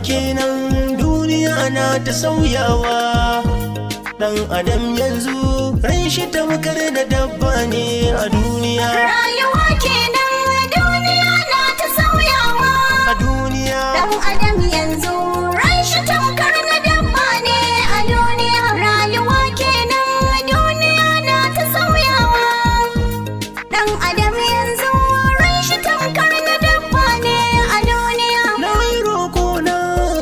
kenan duniya na ta sauyawa. Dan adam yanzu ran shi tamkar da dabba ne a duniya. Rayuwa kenan duniya na ta sauyawa. A duniya Dan adam yanzu ran shi tamkar na dabba ne a duniya. Rayuwa kenan duniya na ta sauyawa. Dan adam yanzu ran shi tamkar na dabba ne a duniya. na yi roko na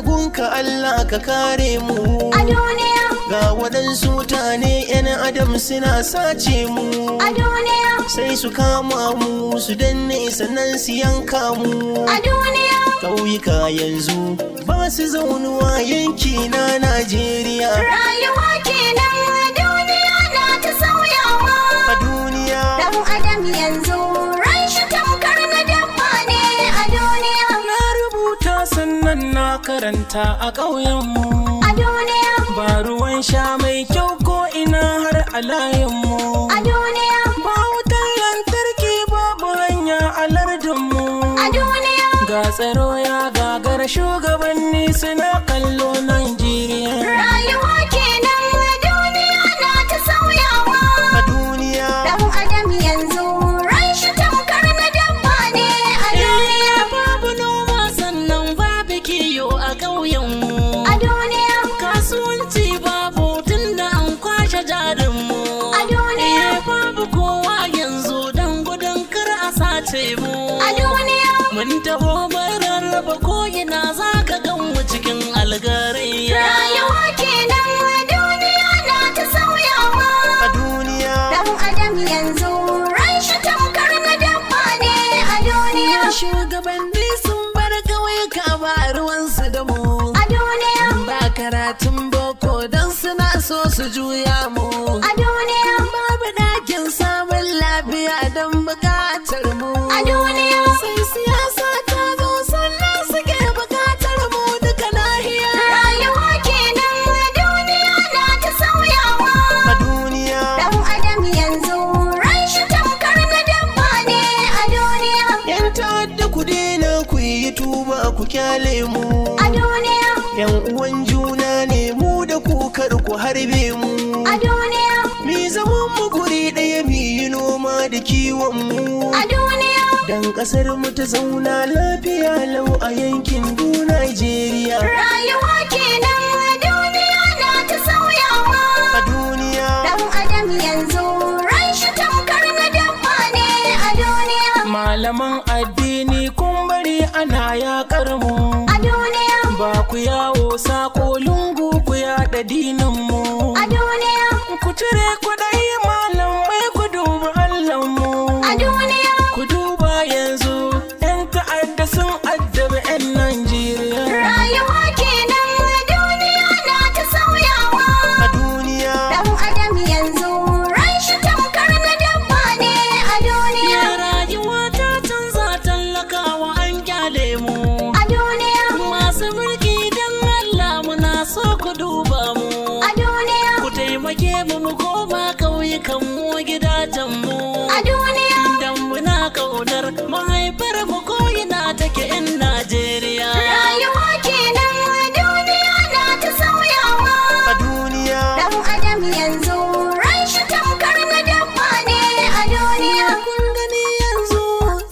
gunka Allah ka kare mu. A duniya, Ga waɗansu mutane 'yan adam suna sace mu. a duniya, Sai su kama mu su danne sannan su yanka mu. a duniya. Ƙauyuka yanzu ba su zaunuwa yanki na Najeriya. Rayuwa kenan duniya na ta sauyawa. A duniya Dan adam yanzu ran shi tamkar na dabba ne a duniya. na rubuta sannan na karanta a ƙauyenmu. A duniya, Ba ruwan sha mai kyau ko ina har a layinmu. a duniya, Ba wutar lantarki babu hanya a lardinmu. a duniya. Ga tsaro ya gagara shugabanni suna kallo Najeriya. Rayuwa kenan duniya na ta sauyawa. A duniya Dan adam yanzu ran shi tamkar na dabba ne a duniya. babu noma sannan babu kiyo a ƙauyenmu. A duniya, Kasuwanci babu tunda an kwashe jarinmu. a duniya, Babu kowa yanzu don gudun kar a sace mu. a duniya. Mun taho mun rarraba ko'ina za ka gan mu cikin algarayya. Rayuwa kenan duniya na ta sauyawa. A duniya Dan adam yanzu ran shi tamkar na dabba ne a duniya. shugabanni sun bar ƙauyuka ba ruwansu da mu. A duniya, Ba karatun boko don suna so su juya mu. a duniya, Babu ɗakin samun lafiya don buƙatar mu. a duniya. Sai siyasa ta zo sannan suke buƙatar mu duka nahiya. Rayuwa kenan duniya na ta sauyawa. A duniya Dan adam yanzu ran shi tamkar na dabba ne a duniya. yan ta'adda ku daina ku yi tuba ku kyale mu. A duniya, Yan uwan juna ne mu da ku kar ku harbe mu. a duniya, Mi zaman mu guri ɗaya mi yi noma da kiwon mu. a duniya. Dan ƙasar mu ta zauna lafiya lau a yankin du Najeriya. Rayuwa kenan duniya na ta sauyawa. A duniya Dan adam yanzu ran shi tamkar na dabba ne a duniya. malaman addini kun bari ana yaƙar mu. A duniya, Ba ku yawo sako lungu ku yaɗa dinin mu. a duniya, Ku cire kuɗai malamai ku duba Allahnmu. a duniya. Ku duba yanzu 'yan ta'adda sun addabi 'yan Najeriya. Rayuwa kenan duniya na ta sauyawa. A duniya Dan adam yanzu ran shi tamkar na dabba ne a duniya. rayuwa ta canza tallakawa an kyale mu. A duniya, Masu mulki don Allah muna so ku duba mu. a duniya, Ku taimake mu mu koma ƙauyukan mu gidajen mu. a duniya. Dan muna ƙaunar mahaifar mu ko'ina take 'yan Najeriya. Rayuwa kenan duniya na ta sauyawa. A duniya Dan adam yanzu ran shi tamkar na dabba ne a duniya. kun gani yanzu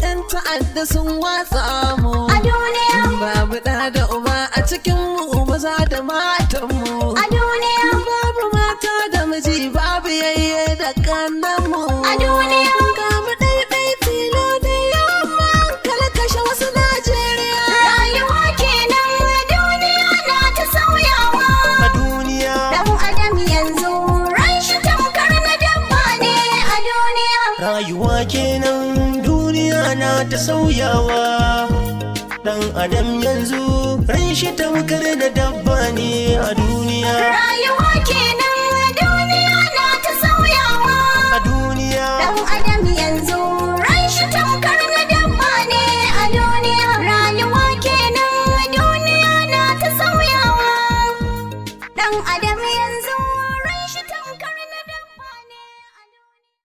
'yan ta'adda sun watsa mu. A duniya, Babu ɗa da uba a cikin mu maza da matan mu. a duniya, Babu mata da miji babu yayye da kannan mu. a duniya. Ga mu ɗaiɗai tilo da yamma kalkashe wasu Najeriya. Rayuwa kenan duniya na ta sauyawa. A duniya Dan adam yanzu ran shi tamkar na dabba ne a duniya. rayuwa kenan duniya na ta sauyawa. Dan adam yanzu ran shi tamkar da dabba ne a duniya. Rayuwa kenan duniya na ta sauyawa. A duniya Dan adam yanzu